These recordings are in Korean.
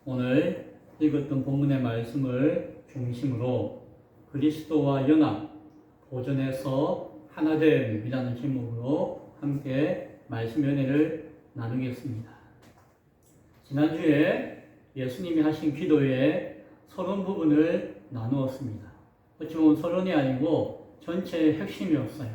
오늘 읽었던 본문의 말씀을 중심으로 그리스도와 연합, 보존해서 하나됨이라는 제목으로 함께 말씀 연회를 나누겠습니다. 지난주에 예수님이 하신 기도의 서론 부분을 나누었습니다. 어찌 보면 서론이 아니고 전체의 핵심이었어요.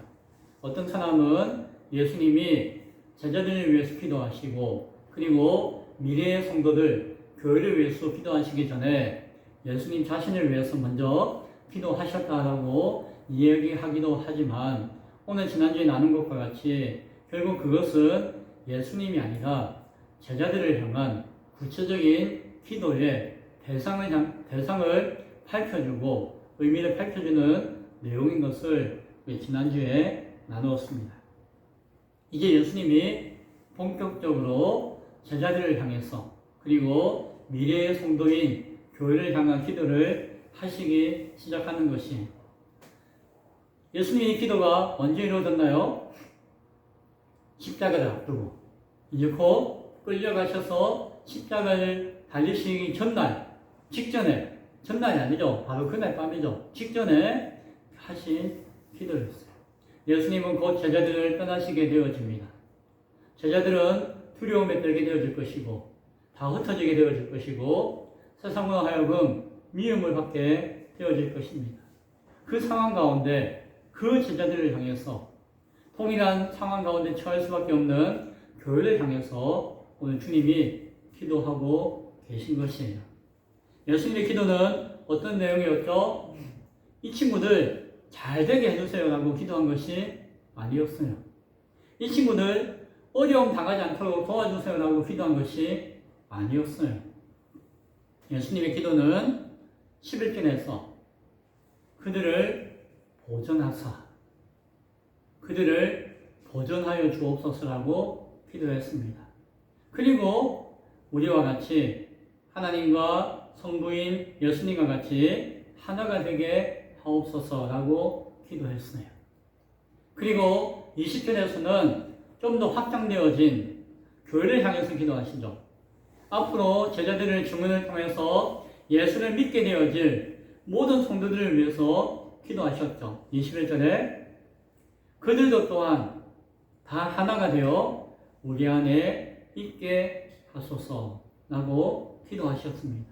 어떤 사람은 예수님이 제자들을 위해서 기도하시고 그리고 미래의 성도들, 교회를 위해서 기도하시기 전에 예수님 자신을 위해서 먼저 기도하셨다라고 이야기하기도 하지만 오늘 지난주에 나눈 것과 같이 결국 그것은 예수님이 아니라 제자들을 향한 구체적인 기도의 대상을 밝혀주고 의미를 밝혀주는 내용인 것을 지난주에 나누었습니다. 이제 예수님이 본격적으로 제자들을 향해서 그리고 미래의 성도인 교회를 향한 기도를 하시기 시작하는 것이 예수님의 기도가 언제 이루어졌나요? 십자가를 앞두고 이제 곧 끌려가셔서 십자가를 달리시기 전날이 아니죠. 바로 그날 밤이죠. 직전에 하신 기도였어요. 예수님은 곧 제자들을 떠나시게 되어집니다. 제자들은 두려움에 떨게 되어질 것이고 다 흩어지게 되어질 것이고 세상으로 하여금 미움을 받게 되어질 것입니다. 그 상황 가운데 그 제자들을 향해서 동일한 상황 가운데 처할 수밖에 없는 교회를 향해서 오늘 주님이 기도하고 계신 것이에요. 예수님의 기도는 어떤 내용이었죠? 이 친구들 잘 되게 해주세요 라고 기도한 것이 아니었어요. 이 친구들 어려움 당하지 않도록 도와주세요 라고 기도한 것이 아니었어요. 예수님의 기도는 11절에서 그들을 보존하여 주옵소서라고 기도했습니다. 그리고 우리와 같이 하나님과 성부인 예수님과 같이 하나가 되게 하옵소서라고 기도했어요. 그리고 20절에서는 좀 더 확장되어진 교회를 향해서 기도하시죠. 앞으로 제자들의 증언을 통해서 예수를 믿게 되어질 모든 성도들을 위해서 기도하셨죠. 21절에 그들도 또한 다 하나가 되어 우리 안에 있게 하소서라고 기도하셨습니다.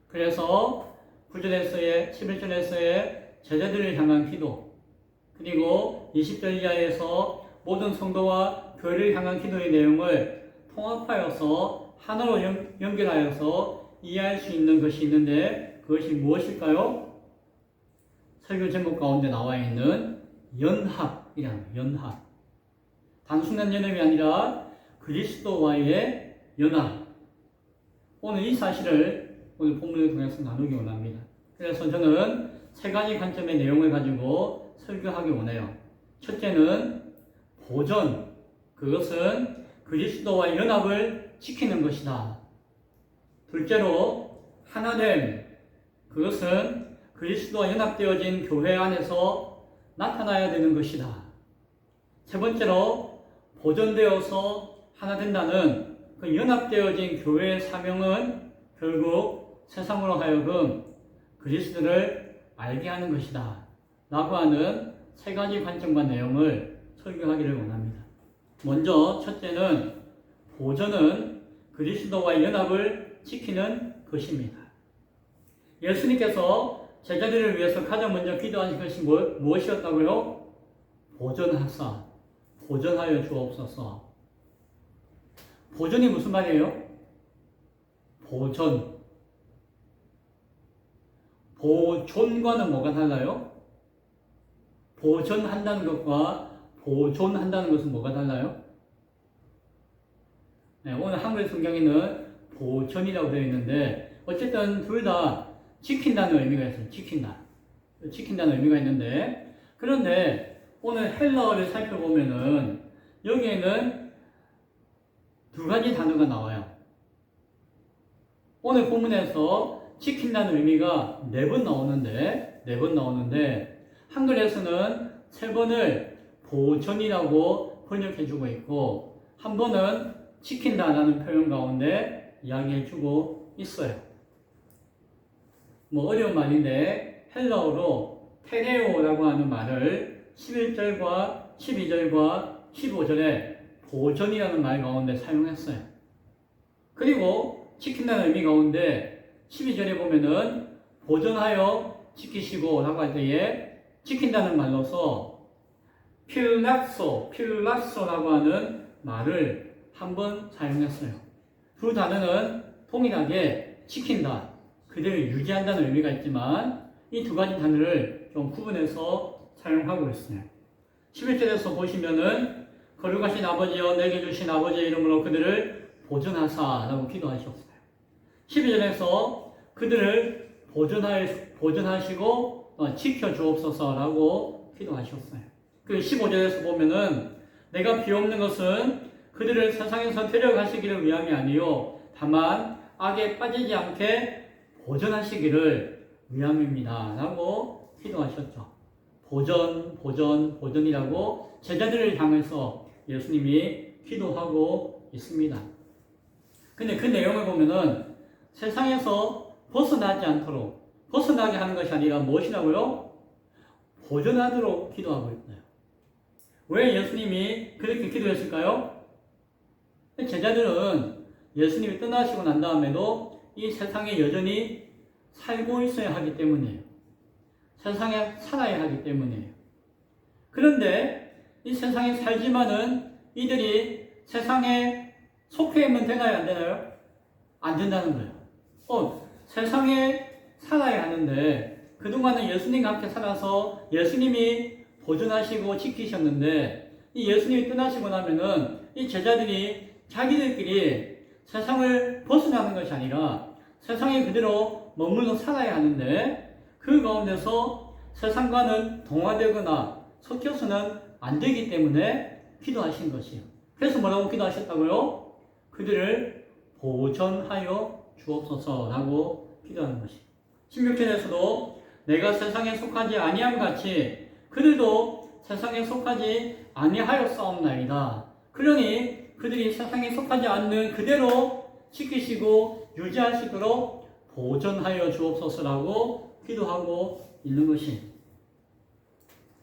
그래서 9절에서의 11절에서의 제자들을 향한 기도 그리고 20절 이하에서 모든 성도와 교회를 향한 기도의 내용을 통합하여서 하나로 연결하여서 이해할 수 있는 것이 있는데 그것이 무엇일까요? 설교 제목 가운데 나와 있는 연합. 단순한 연합이 아니라 그리스도와의 연합. 오늘 이 사실을 오늘 본문을 통해서 나누기 원합니다. 그래서 저는 세 가지 관점의 내용을 가지고 설교하기 원해요. 첫째는 보존, 그것은 그리스도와의 연합을 지키는 것이다. 둘째로 하나됨, 그것은 그리스도와 연합되어진 교회 안에서 나타나야 되는 것이다. 세 번째로 보존되어서 하나 된다는 그 연합되어진 교회의 사명은 결국 세상으로 하여금 그리스도를 알게 하는 것이다. 라고 하는 세 가지 관점과 내용을 설교하기를 원합니다. 먼저 첫째는 보존은 그리스도와의 연합을 지키는 것입니다. 예수님께서 제자들을 위해서 가장 먼저 기도하신 것이 무엇이었다고요? 보존하여 주옵소서. 보존이 무슨 말이에요? 보존과는 뭐가 달라요? 보존한다는 것과 보존한다는 것은 뭐가 달라요? 네, 오늘 한글 성경에는 보존이라고 되어 있는데 어쨌든 둘 다 지킨다는 의미가 있어요. 지킨다는 의미가 있는데 그런데 오늘 헬라어를 살펴보면은 여기에는 두 가지 단어가 나와요. 오늘 본문에서 지킨다는 의미가 네 번 나오는데 한글에서는 세 번을 보존이라고 번역해주고 있고 한 번은 지킨다라는 표현 가운데 이야기해주고 있어요. 뭐 어려운 말인데 헬라어로 테레오라고 하는 말을 11절과 12절과 15절에 보존이라는 말 가운데 사용했어요. 그리고 지킨다는 의미 가운데 12절에 보면은 보존하여 지키시고 라고 할 때에 지킨다는 말로서 필락소라고 하는 말을 한번 사용했어요. 두 단어는 동일하게 지킨다, 그대로 유지한다는 의미가 있지만 이 두 가지 단어를 좀 구분해서 사용하고 있어요. 11절에서 보시면은 거룩하신 아버지여 내게 주신 아버지의 이름으로 그들을 보존하사 라고 기도하셨어요. 12절에서 그들을 보존하시고 지켜주옵소서 라고 기도하셨어요. 그 15절에서 보면은 내가 비옵는 것은 그들을 세상에서 데려가시기를 위함이 아니요 다만 악에 빠지지 않게 보존하시기를 위함입니다 라고 기도하셨죠. 보존이라고 제자들을 향해서 예수님이 기도하고 있습니다. 근데 그 내용을 보면은 세상에서 벗어나게 하는 것이 아니라 무엇이라고요? 보존하도록 기도하고 있어요. 왜 예수님이 그렇게 기도했을까요? 제자들은 예수님이 떠나시고 난 다음에도 이 세상에 여전히 살고 있어야 하기 때문이에요. 세상에 살아야 하기 때문이에요. 그런데 이 세상에 살지만은 이들이 세상에 속해 있면 되나요? 안 되나요? 안 된다는 거예요. 세상에 살아야 하는데 그동안은 예수님과 함께 살아서 예수님이 보존하시고 지키셨는데 이 예수님이 떠나시고 나면은 이 제자들이 자기들끼리 세상을 벗어나는 것이 아니라 세상에 그대로 머물러 살아야 하는데 그 가운데서 세상과는 동화되거나 섞여서는 안 되기 때문에 기도하신 것이에요. 그래서 뭐라고 기도하셨다고요? 그들을 보존하여 주옵소서라고 기도하는 것이에요. 16절에서도 내가 세상에 속하지 아니함 같이 그들도 세상에 속하지 아니하였사옵나이다. 그러니 그들이 세상에 속하지 않는 그대로 지키시고 유지하시도록 보존하여 주옵소서라고 기도하고 있는 것이.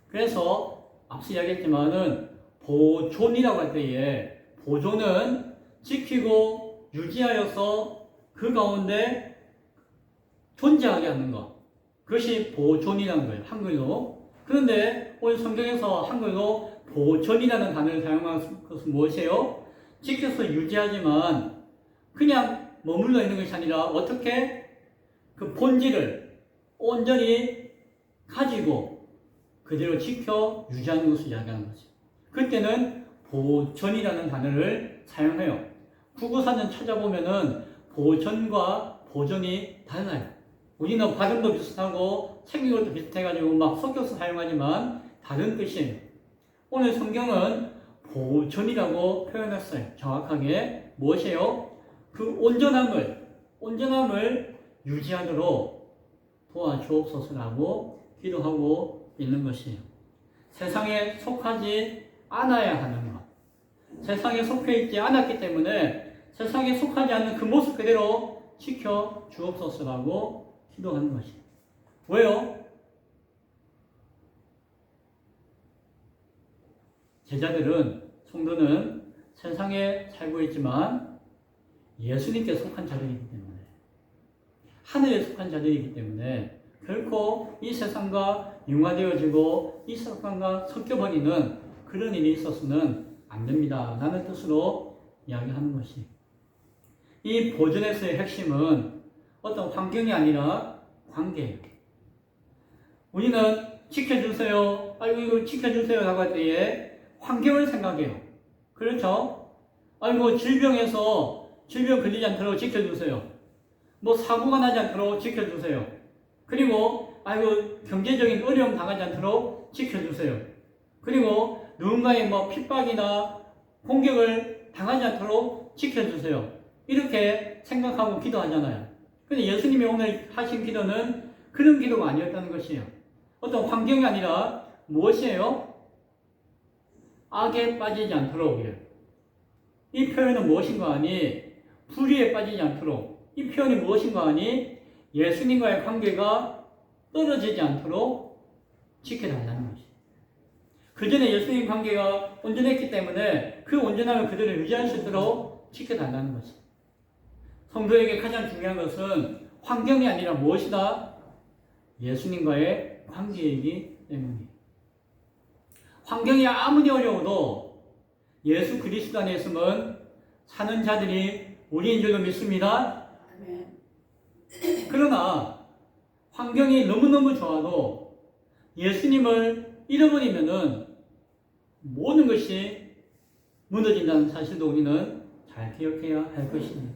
그래서 앞서 이야기했지만은 보존이라고 할 때에 보존은 지키고 유지하여서 그 가운데 존재하게 하는 것. 그것이 보존이라는 거예요. 한글로. 그런데 오늘 성경에서 한글로 보존이라는 단어를 사용한 것은 무엇이에요? 지켜서 유지하지만 그냥 머물러 있는 것이 아니라 어떻게 그 본질을 온전히 가지고 그대로 지켜 유지하는 것을 이야기하는 거죠. 그때는 보존이라는 단어를 사용해요. 국어사전 찾아보면은 보존과 보존이 달라요. 우리는 발음도 비슷하고 생긴 것도 비슷해가지고 막 섞여서 사용하지만 다른 뜻이에요. 오늘 성경은 보존이라고 표현했어요. 정확하게 무엇이에요? 그 온전함을 유지하도록 도와주옵소서라고 기도하고 있는 것이에요. 세상에 속하지 않아야 하는 것. 세상에 속해 있지 않았기 때문에 세상에 속하지 않는 그 모습 그대로 지켜 주옵소서라고 기도하는 것이에요. 왜요? 제자들은, 성도는 세상에 살고 있지만 예수님께 속한 자들이기 때문에, 하늘에 속한 자들이기 때문에 결코 이 세상과 융화되어지고 이 세상과 섞여버리는 그런 일이 있어서는 안 됩니다 라는 뜻으로 이야기하는 것이. 이 보존에서의 핵심은 어떤 환경이 아니라 관계예요. 우리는 지켜주세요, 아이고 이거 지켜주세요 라고 할 때에 환경을 생각해요. 그렇죠? 아이고 질병 걸리지 않도록 지켜주세요. 뭐 사고가 나지 않도록 지켜주세요. 그리고 아이고 경제적인 어려움 당하지 않도록 지켜주세요. 그리고 누군가의 뭐 핍박이나 공격을 당하지 않도록 지켜주세요. 이렇게 생각하고 기도하잖아요. 근데 예수님이 오늘 하신 기도는 그런 기도가 아니었다는 것이에요. 어떤 환경이 아니라 무엇이에요? 악에 빠지지 않도록. 이 표현은 무엇인가 하니 불의에 빠지지 않도록, 이 표현이 무엇인가 하니 예수님과의 관계가 떨어지지 않도록 지켜달라는 것이. 그 전에 예수님 관계가 온전했기 때문에 그 온전함을 그대로 유지할 수 있도록 지켜달라는 것이. 성도에게 가장 중요한 것은 환경이 아니라 무엇이다? 예수님과의 관계이기 때문이에요. 환경이 아무리 어려워도 예수 그리스도 안에 있으면 사는 자들이 우리인 줄로 믿습니다. 그러나 환경이 너무너무 좋아도 예수님을 잃어버리면은 모든 것이 무너진다는 사실도 우리는 잘 기억해야 할 것입니다.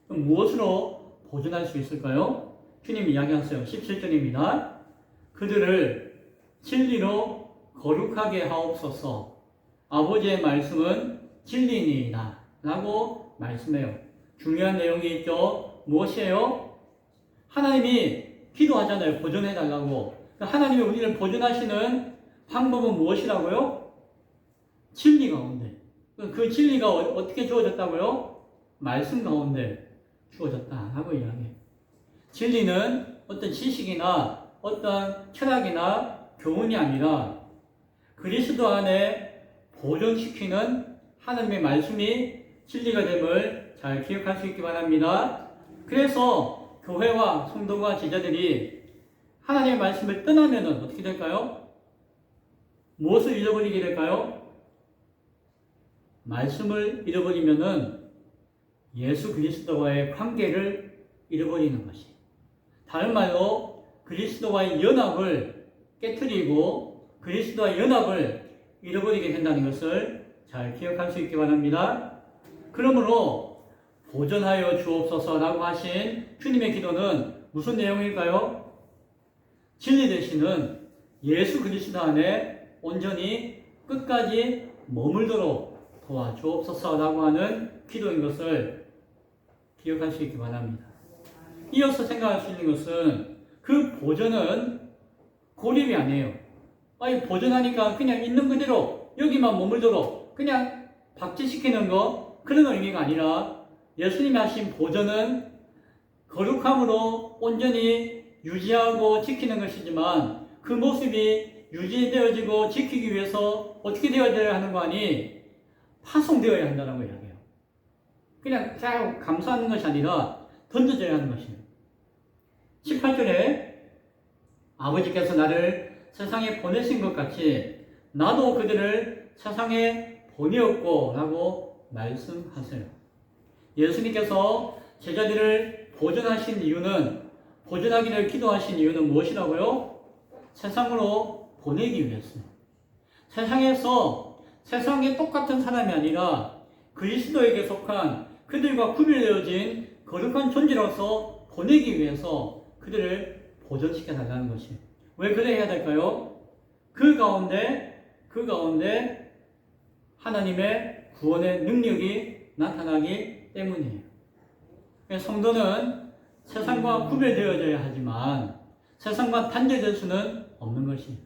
그럼 무엇으로 보존할 수 있을까요? 주님이 이야기하세요. 17절입니다. 그들을 진리로 거룩하게 하옵소서. 아버지의 말씀은 진리니이다 라고 말씀해요. 중요한 내용이 있죠. 무엇이에요? 하나님이 기도하잖아요. 보존해달라고. 하나님이 우리를 보존하시는 방법은 무엇이라고요? 진리 가운데. 그 진리가 어떻게 주어졌다고요? 말씀 가운데 주어졌다라고 이야기해요. 진리는 어떤 지식이나 어떤 철학이나 교훈이 아니라 그리스도 안에 보존시키는 하나님의 말씀이 진리가 됨을 잘 기억할 수 있기 바랍니다. 그래서 교회와 성도와 제자들이 하나님의 말씀을 떠나면 어떻게 될까요? 무엇을 잃어버리게 될까요? 말씀을 잃어버리면 예수 그리스도와의 관계를 잃어버리는 것이. 다른 말로 그리스도와의 연합을 깨트리고 그리스도와의 연합을 잃어버리게 된다는 것을 잘 기억할 수 있기 바랍니다. 그러므로 보존하여 주옵소서라고 하신 주님의 기도는 무슨 내용일까요? 진리 되시는 예수 그리스도 안에 온전히 끝까지 머물도록 도와주옵소서라고 하는 기도인 것을 기억할 수 있기 바랍니다. 이어서 생각할 수 있는 것은 그 보존은 고립이 아니에요. 아니, 보존하니까 그냥 있는 그대로 여기만 머물도록 그냥 박제시키는 거, 그런 의미가 아니라 예수님이 하신 보존은 거룩함으로 온전히 유지하고 지키는 것이지만 그 모습이 유지되어지고 지키기 위해서 어떻게 되어야 하는 거 아니? 파송되어야 한다는 이야기해요. 그냥 잘 감싸는 것이 아니라 던져져야 하는 것이에요. 18절에 아버지께서 나를 세상에 보내신 것 같이 나도 그들을 세상에 보내었고 라고 말씀하세요. 예수님께서 제자들을 보존하신 이유는, 보존하기를 기도하신 이유는 무엇이라고요? 세상으로 보내기 위해서요. 세상에서 세상에 똑같은 사람이 아니라 그리스도에게 속한 그들과 구별되어진 거룩한 존재로서 보내기 위해서 그들을 보존시켜 달라는 것이에요. 왜 그래 해야 될까요? 그 가운데 하나님의 구원의 능력이 나타나기 때문이에요. 성도는 세상과 구별되어져야 하지만 세상과 단절될 수는 없는 것이에요.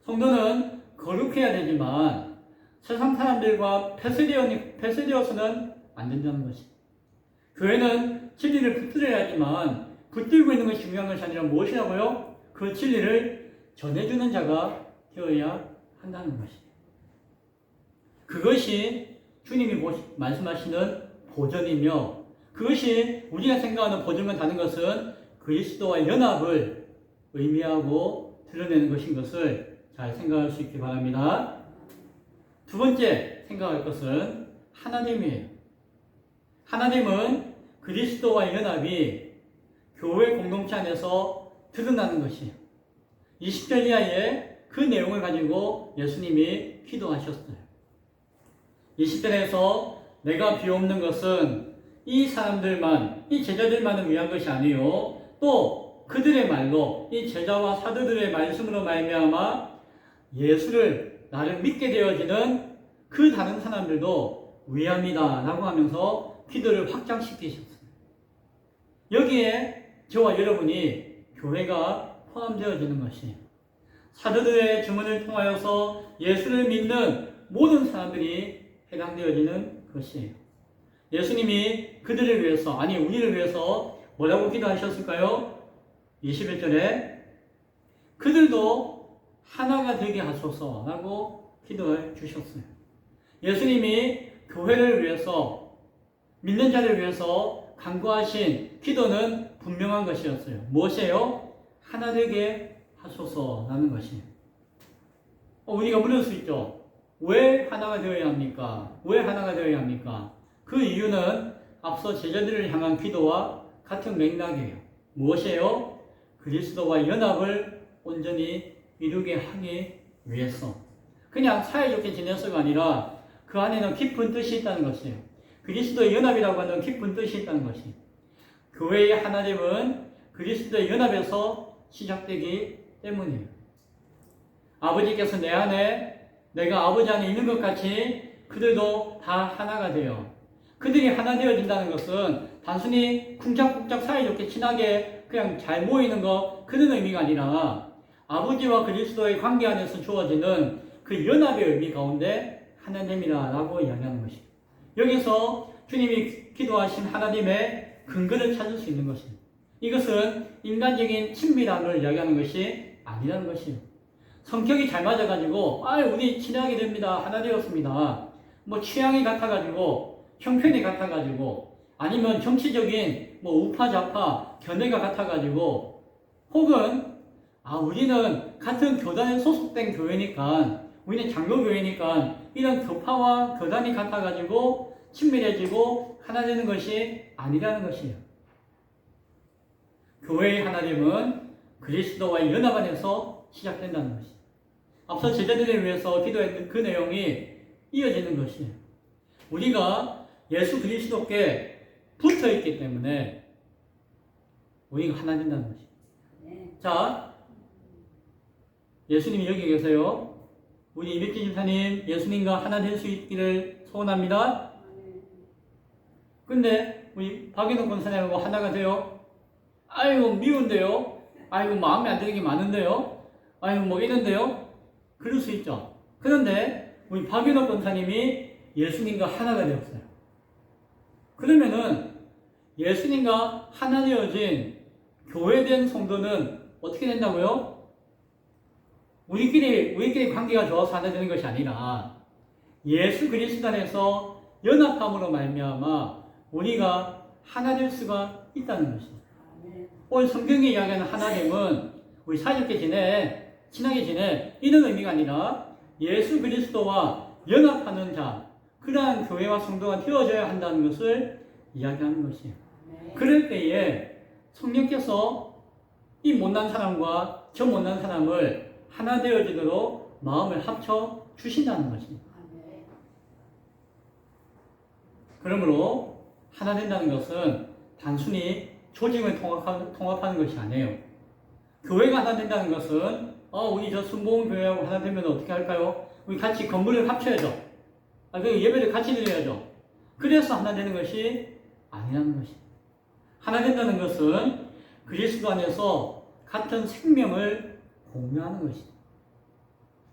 성도는 거룩해야 되지만 세상 사람들과 폐쇄되어서는 안 된다는 것이에요. 교회는 진리를 붙들어야 하지만 붙들고 있는 것이 중요한 것이 아니라 무엇이라고요? 그 진리를 전해주는 자가 되어야 한다는 것이에요. 그것이 주님이 말씀하시는 보존이며, 그것이 우리가 생각하는 보존과 다른 것은 그리스도와 연합을 의미하고 드러내는 것인 것을 잘 생각할 수 있기 바랍니다. 두 번째 생각할 것은 하나님이에요. 하나님은 그리스도와의 연합이 교회 공동체 안에서 드러나는 것이에요. 20절 이하에 그 내용을 가지고 예수님이 기도하셨어요. 20절에서 내가 비옵는 것은 이 사람들만, 이 제자들만을 위한 것이 아니요 또 그들의 말로, 이 제자와 사도들의 말씀으로 말미암아 예수를 나를 믿게 되어지는 그 다른 사람들도 위함이다 라고 하면서 기도를 확장시키셨어요. 여기에 저와 여러분이 교회가 포함되어지는 것이에요. 사도들의 증언을 통하여서 예수를 믿는 모든 사람들이 해당되어지는 것이에요. 예수님이 그들을 위해서, 아니 우리를 위해서 뭐라고 기도하셨을까요? 21절에 그들도 하나가 되게 하소서 라고 기도해 주셨어요. 예수님이 교회를 위해서, 믿는 자를 위해서 간구하신 기도는 분명한 것이었어요. 무엇이에요? 하나 되게 하소서라는 것이에요. 우리가 물을 수 있죠. 왜 하나가 되어야 합니까? 왜 하나가 되어야 합니까? 그 이유는 앞서 제자들을 향한 기도와 같은 맥락이에요. 무엇이에요? 그리스도와 연합을 온전히 이루게 하기 위해서. 그냥 사이좋게 지내서가 아니라 그 안에는 깊은 뜻이 있다는 것이에요. 그리스도의 연합이라고 하는 깊은 뜻이 있다는 것이에요. 교회의 하나됨은 그리스도의 연합에서 시작되기 때문이에요. 아버지께서 내 안에, 내가 아버지 안에 있는 것 같이 그들도 다 하나가 돼요. 그들이 하나 되어진다는 것은 단순히 쿵짝쿵짝 사이좋게 친하게 그냥 잘 모이는 것, 그런 의미가 아니라 아버지와 그리스도의 관계 안에서 주어지는 그 연합의 의미 가운데 하나됨이라고 이야기하는 것입니다. 여기서 주님이 기도하신 하나님의 근거를 찾을 수 있는 것입니다. 이것은 인간적인 친밀함을 이야기하는 것이 아니라는 것이에요. 성격이 잘 맞아가지고 우리 친하게 됩니다. 하나 되었습니다. 뭐 취향이 같아가지고 형편이 같아가지고 아니면 정치적인 우파 좌파 견해가 같아가지고 혹은 우리는 같은 교단에 소속된 교회니까 우리는 장로교회니까 이런 교파와 교단이 같아가지고 친밀해지고 하나 되는 것이 아니라는 것이에요. 교회의 하나됨은 그리스도와의 연합 안에서 시작된다는 것이에요. 앞서 제자들을 위해서 기도했던 그 내용이 이어지는 것이에요. 우리가 예수 그리스도께 붙어있기 때문에 우리가 하나 된다는 것이에요. 자, 예수님이 여기 계세요. 우리 이백진 집사님, 예수님과 하나 될 수 있기를 소원합니다. 근데 우리 박인호 권사님하고 하나가 돼요. 아이고 미운데요. 아이고 마음에 안 드는 게 많은데요. 아이고 이런데요. 그럴 수 있죠. 그런데 우리 박인호 권사님이 예수님과 하나가 되었어요. 그러면은 예수님과 하나 되어진 교회된 성도는 어떻게 된다고요? 우리끼리 관계가 좋아서 하나 되는 것이 아니라 예수 그리스도 안에서 연합함으로 말미암아 우리가 하나 될 수가 있다는 것입니다. 오늘 성경이 이야기하는 하나됨은 우리 사이좋게 지내, 친하게 지내 이런 의미가 아니라 예수 그리스도와 연합하는 자, 그러한 교회와 성도가 되어져야 한다는 것을 이야기하는 것이에요. 그럴 때에 성령께서 이 못난 사람과 저 못난 사람을 하나 되어지도록 마음을 합쳐 주신다는 것입니다. 그러므로 하나 된다는 것은 단순히 조직을 통합하는 것이 아니에요. 교회가 하나 된다는 것은 우리 저 순복음교회하고 하나 되면 어떻게 할까요? 우리 같이 건물을 합쳐야죠. 그 예배를 같이 드려야죠. 그래서 하나 되는 것이 아니라는 것입니다. 하나 된다는 것은 그리스도 안에서 같은 생명을 공유하는 것입니다.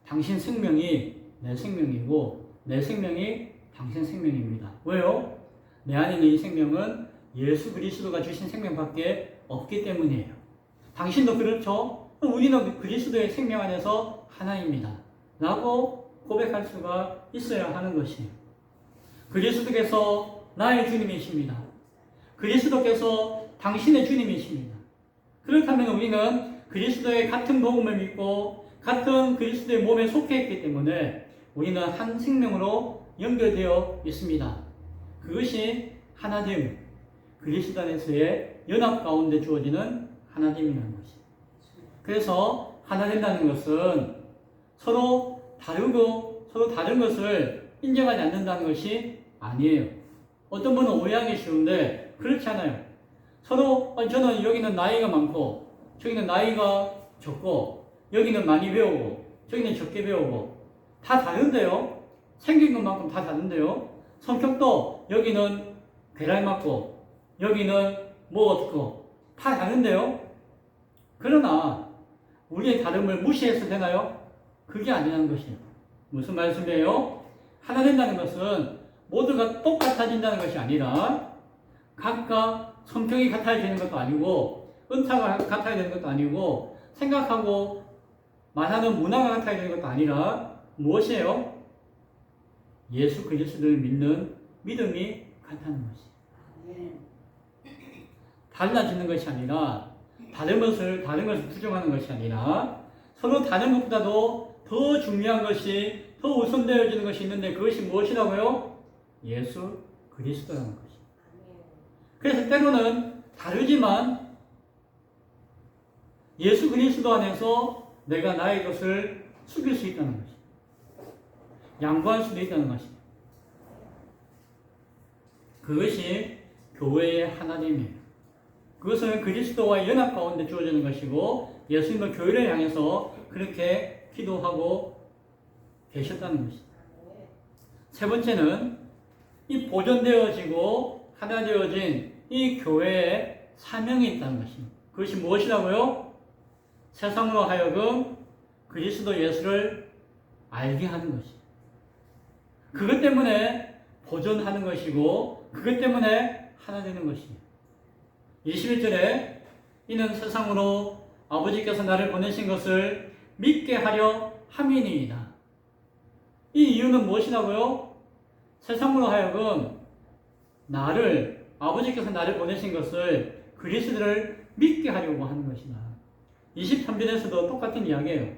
당신 생명이 내 생명이고 내 생명이 당신 생명입니다. 왜요? 내 안에 있는 이 생명은 예수 그리스도가 주신 생명밖에 없기 때문이에요. 당신도 그렇죠? 우리는 그리스도의 생명 안에서 하나입니다. 라고 고백할 수가 있어야 하는 것이에요. 그리스도께서 나의 주님이십니다. 그리스도께서 당신의 주님이십니다. 그렇다면 우리는 그리스도의 같은 복음을 믿고 같은 그리스도의 몸에 속해 있기 때문에 우리는 한 생명으로 연결되어 있습니다. 그것이 하나됨, 그리스도 안에서의 연합 가운데 주어지는 하나됨이라는 것입니다. 그래서 하나 된다는 것은 서로 다르고 서로 다른 것을 인정하지 않는다는 것이 아니에요. 어떤 분은 오해하기 쉬운데 그렇지 않아요. 서로 저는 여기는 나이가 많고 저기는 나이가 적고 여기는 많이 배우고 저기는 적게 배우고 다 다른데요. 생긴 것만큼 다 다른데요. 성격도 여기는 괴랄 맞고 여기는 어떻고 다 다른데요. 그러나 우리의 다름을 무시해서 되나요? 그게 아니라는 것이에요. 무슨 말씀이에요? 하나 된다는 것은 모두가 똑같아진다는 것이 아니라 각각 성격이 같아지는 것도 아니고 은사가 같아야 되는 것도 아니고 생각하고 말하는 문화가 같아야 되는 것도 아니라 무엇이에요? 예수 그리스도를 믿는 믿음이 같다는 것이. 달라지는 것이 아니라 다른 것을 부정하는 것이 아니라 서로 다른 것보다도 더 중요한 것이 더 우선되어지는 것이 있는데 그것이 무엇이라고요? 예수 그리스도라는 것이. 그래서 때로는 다르지만 예수 그리스도 안에서 내가 나의 것을 숙일 수 있다는 것이. 양보할 수도 있다는 것이. 그것이 교회의 하나님이에요. 그것은 그리스도와의 연합 가운데 주어지는 것이고 예수님은 교회를 향해서 그렇게 기도하고 계셨다는 것입니다. 세 번째는 이 보존되어지고 하나 되어진 이 교회의 사명이 있다는 것입니다. 그것이 무엇이라고요? 세상으로 하여금 그리스도 예수를 알게 하는 것입니다. 그것 때문에 보존하는 것이고 그것 때문에 하나 되는 것입니다. 21절에 이는 세상으로 아버지께서 나를 보내신 것을 믿게 하려 함이니이다. 이 이유는 무엇이라고요? 세상으로 하여금 아버지께서 나를 보내신 것을 그리스도를 믿게 하려고 하는 것이다. 23절에서도 똑같은 이야기예요.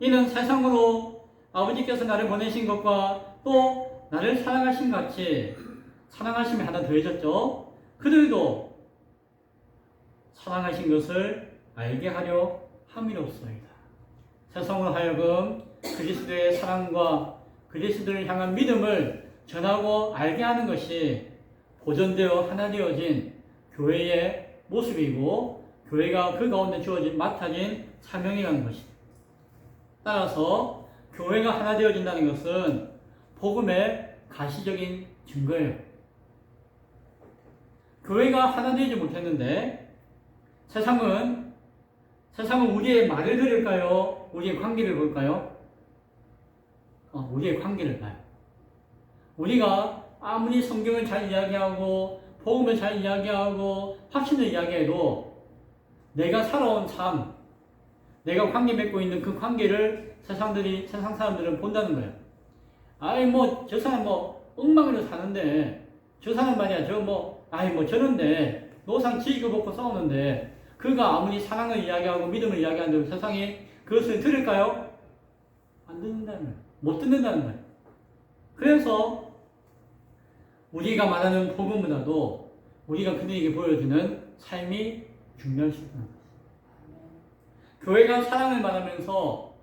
이는 세상으로 아버지께서 나를 보내신 것과 또 나를 사랑하신 같이 사랑하심이 하나 더해졌죠. 그들도 사랑하신 것을 알게 하려 함이로소이다. 세상으로 하여금 그리스도의 사랑과 그리스도를 향한 믿음을 전하고 알게 하는 것이 보존되어 하나 되어진 교회의 모습이고 교회가 그 가운데 주어진 맡아진 사명이라는 것입니다. 따라서 교회가 하나 되어진다는 것은 복음의 가시적인 증거예요. 교회가 하나 되지 못했는데 세상은 우리의 말을 들을까요? 우리의 관계를 볼까요? 우리의 관계를 봐요. 우리가 아무리 성경을 잘 이야기하고 복음을 잘 이야기하고 확신을 이야기해도 내가 살아온 삶, 내가 관계 맺고 있는 그 관계를 세상 사람들은 본다는 거예요. 저 사람 엉망으로 사는데 저 사람 말이야 저런데 노상 지위고 먹고 싸우는데 그가 아무리 사랑을 이야기하고 믿음을 이야기하는데 세상이 그것을 들을까요? 안 듣는다는 거예요. 못 듣는다는 거예요. 그래서 우리가 말하는 복음보다도 우리가 그들에게 보여주는 삶이 중요할 수 있다는 거예요. 교회가 사랑을 말하면서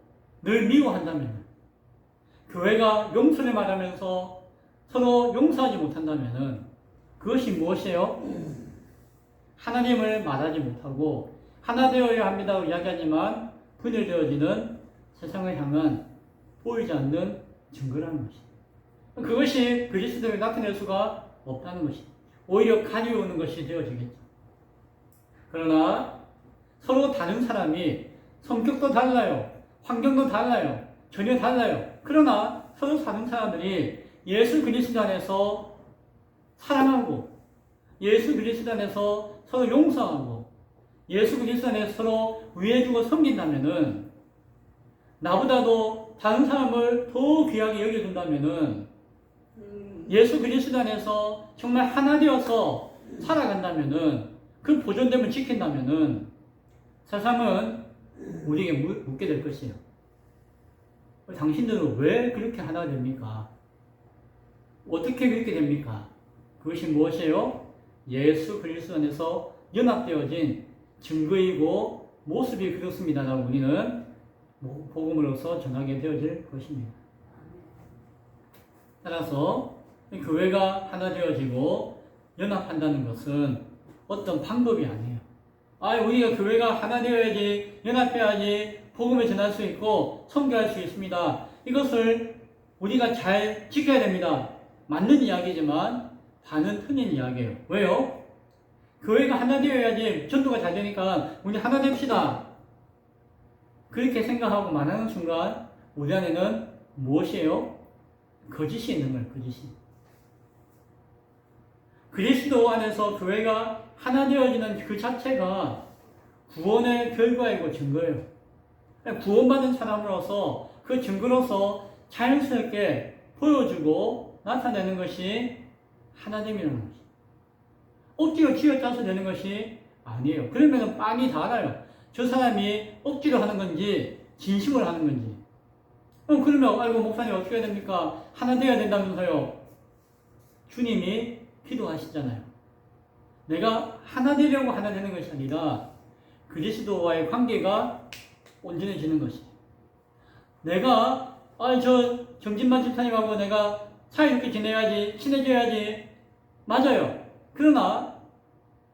늘 미워한다면, 교회가 용서를 말하면서 서로 용서하지 못한다면 그것이 무엇이에요? 하나님을 말하지 못하고 하나 되어야 합니다고 이야기하지만 분열되어지는 세상을 향한 보이지 않는 증거라는 것입니다. 그것이 그리스도를 나타낼 수가 없다는 것입니다. 오히려 가려우는 것이 되어지겠죠. 그러나 서로 다른 사람이 성격도 달라요. 환경도 달라요. 전혀 달라요. 그러나 서로 다른 사람들이 예수 그리스도 안에서 사랑하고 예수 그리스도 안에서 서로 용서하고 예수 그리스도 안에서 서로 위해주고 섬긴다면은 나보다도 다른 사람을 더 귀하게 여겨준다면은 예수 그리스도 안에서 정말 하나 되어서 살아간다면은 그 보존됨을 지킨다면은 세상은 우리에게 묻게 될 것이에요. 당신들은 왜 그렇게 하나 됩니까? 어떻게 그렇게 됩니까? 그것이 무엇이에요? 예수 그리스도 안에서 연합되어진 증거이고 모습이 그렇습니다라고 우리는 복음으로서 전하게 되어질 것입니다. 따라서 교회가 하나 되어지고 연합한다는 것은 어떤 방법이 아니에요. 우리가 교회가 하나 되어야지, 연합해야지 복음을 전할 수 있고 선교할 수 있습니다. 이것을 우리가 잘 지켜야 됩니다. 맞는 이야기지만 반은 틀린 이야기예요. 왜요? 교회가 하나 되어야지 전도가 잘 되니까 우리 하나 됩시다. 그렇게 생각하고 말하는 순간 우리 안에는 무엇이에요? 거짓이 있는 거예요. 거짓이. 그리스도 안에서 교회가 하나 되어지는 그 자체가 구원의 결과이고 증거예요. 구원받은 사람으로서 그 증거로서 자연스럽게 보여주고 나타내는 것이 하나됨이라는 것이. 억지로 쥐어짜서 되는 것이 아니에요. 그러면 빤히 다 알아요. 저 사람이 억지로 하는 건지 진심으로 하는 건지. 그러면 아이고 목사님 어떻게 해야 됩니까? 하나 되어야 된다면서요. 주님이 기도하시잖아요. 내가 하나 되려고 하나 되는 것이 아니라 그리스도와의 관계가 온전해지는 것이. 내가 저 정진만 집사님하고 내가 사이좋게 지내야지, 친해져야지. 맞아요. 그러나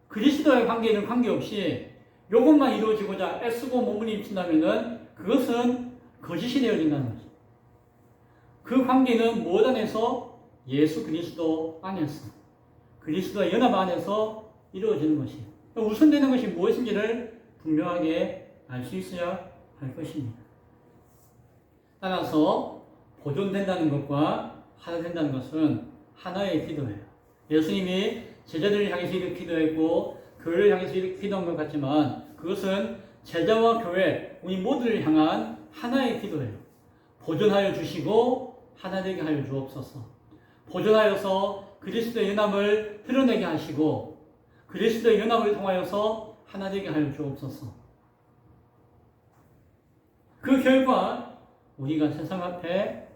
그리스도와의 관계는 관계없이 이것만 이루어지고자 애쓰고 몸을 입힌다면은 그것은 거짓이 되어진다는 거죠. 그 관계는 무엇 안에서? 예수 그리스도 안에서, 그리스도의 연합 안에서 이루어지는 것이에요. 우선되는 것이 무엇인지를 분명하게 알 수 있어야 할 것입니다. 따라서 보존된다는 것과 하나 된다는 것은 하나의 기도예요. 예수님이 제자들을 향해서 이렇게 기도했고 교회를 향해서 이렇게 기도한 것 같지만 그것은 제자와 교회, 우리 모두를 향한 하나의 기도예요. 보존하여 주시고 하나 되게 하여 주옵소서. 보존하여서 그리스도의 연합을 드러내게 하시고 그리스도의 연합을 통하여서 하나 되게 하여 주옵소서. 그 결과 우리가 세상 앞에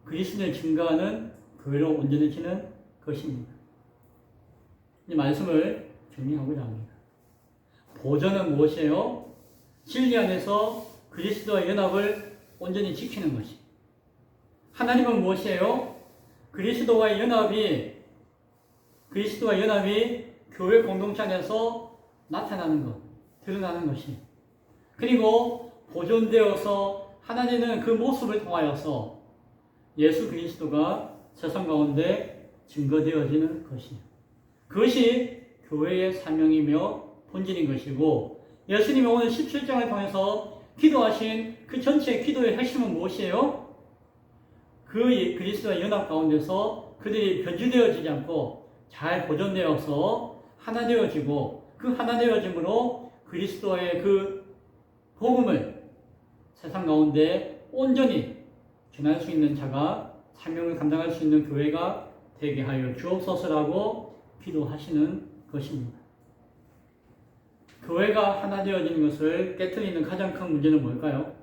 그리스도의 증거하는 교회로 온전해지는 것입니다. 이 말씀을 정리하고자 합니다. 보존은 무엇이에요? 진리 안에서 그리스도와 연합을 온전히 지키는 것이. 하나님은 무엇이에요? 그리스도와 연합이 교회 공동체 안에서 나타나는 것, 드러나는 것이. 그리고 보존되어서 하나 되는 그 모습을 통하여서 예수 그리스도가 세상 가운데 증거되어지는 것이. 그것이 교회의 사명이며 본질인 것이고, 예수님이 오늘 17장을 통해서 기도하신 그 전체 기도의 핵심은 무엇이에요? 그 그리스도의 연합 가운데서 그들이 변질되어지지 않고 잘 보존되어서 하나 되어지고 그 하나 되어짐으로 그리스도의 그 복음을 세상 가운데 온전히 전할 수 있는 자가 사명을 감당할 수 있는 교회가 되게 하여 주옵소서라고 기도하시는 것입니다. 교회가 하나 되어지는 것을 깨트리는 가장 큰 문제는 뭘까요?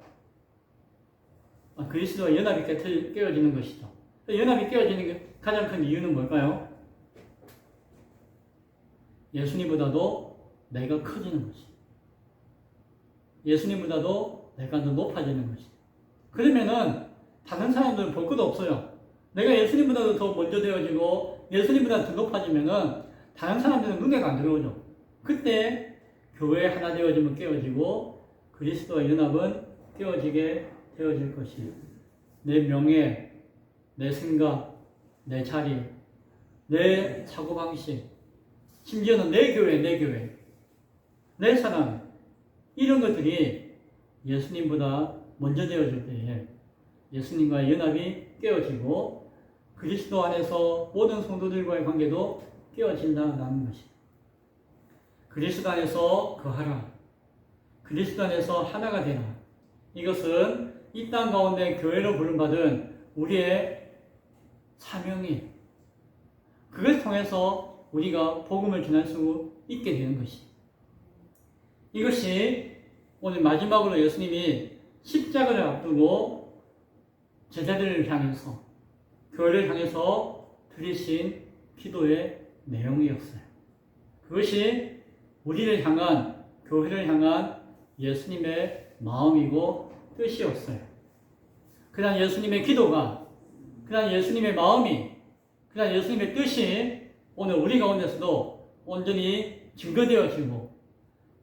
그리스도와 연합이 깨어지는 것이죠. 연합이 깨어지는 가장 큰 이유는 뭘까요? 예수님보다도 내가 커지는 것이. 예수님보다도 내가 더 높아지는 것이. 그러면은 다른 사람들은 볼 것도 없어요. 내가 예수님보다도 더 먼저 되어지고 예수님보다 더 높아지면은 다른 사람들은 눈에가 안 들어오죠. 그때 교회 하나 되어지면 깨어지고 그리스도와 연합은 깨어지게 되어질 것이에요. 내 명예, 내 생각, 내 자리, 내 사고방식, 심지어는 내 교회, 내 사람, 이런 것들이 예수님보다 먼저 되어질 때에 예수님과의 연합이 깨어지고 그리스도 안에서 모든 성도들과의 관계도 깨어진다는 것이에요. 그리스도 안에서 거하라. 그리스도 안에서 하나가 되라. 이것은 이 땅 가운데 교회로 부름받은 우리의 사명이, 그걸 통해서 우리가 복음을 전할 수 있게 되는 것이. 이것이 오늘 마지막으로 예수님이 십자가를 앞두고 제자들을 향해서, 교회를 향해서 드리신 기도의 내용이었어요. 그것이 우리를 향한, 교회를 향한 예수님의 마음이고 뜻이었어요. 그러한 예수님의 기도가, 그러한 예수님의 마음이, 그러한 예수님의 뜻이 오늘 우리 가운데서도 온전히 증거되어지고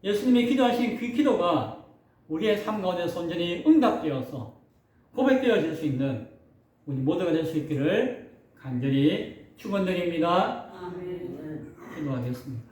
예수님이 기도하신 그 기도가 우리의 삶 가운데서 온전히 응답되어서 고백되어질 수 있는 우리 모두가 될 수 있기를 간절히 축원드립니다. 아멘. 기도하겠습니다.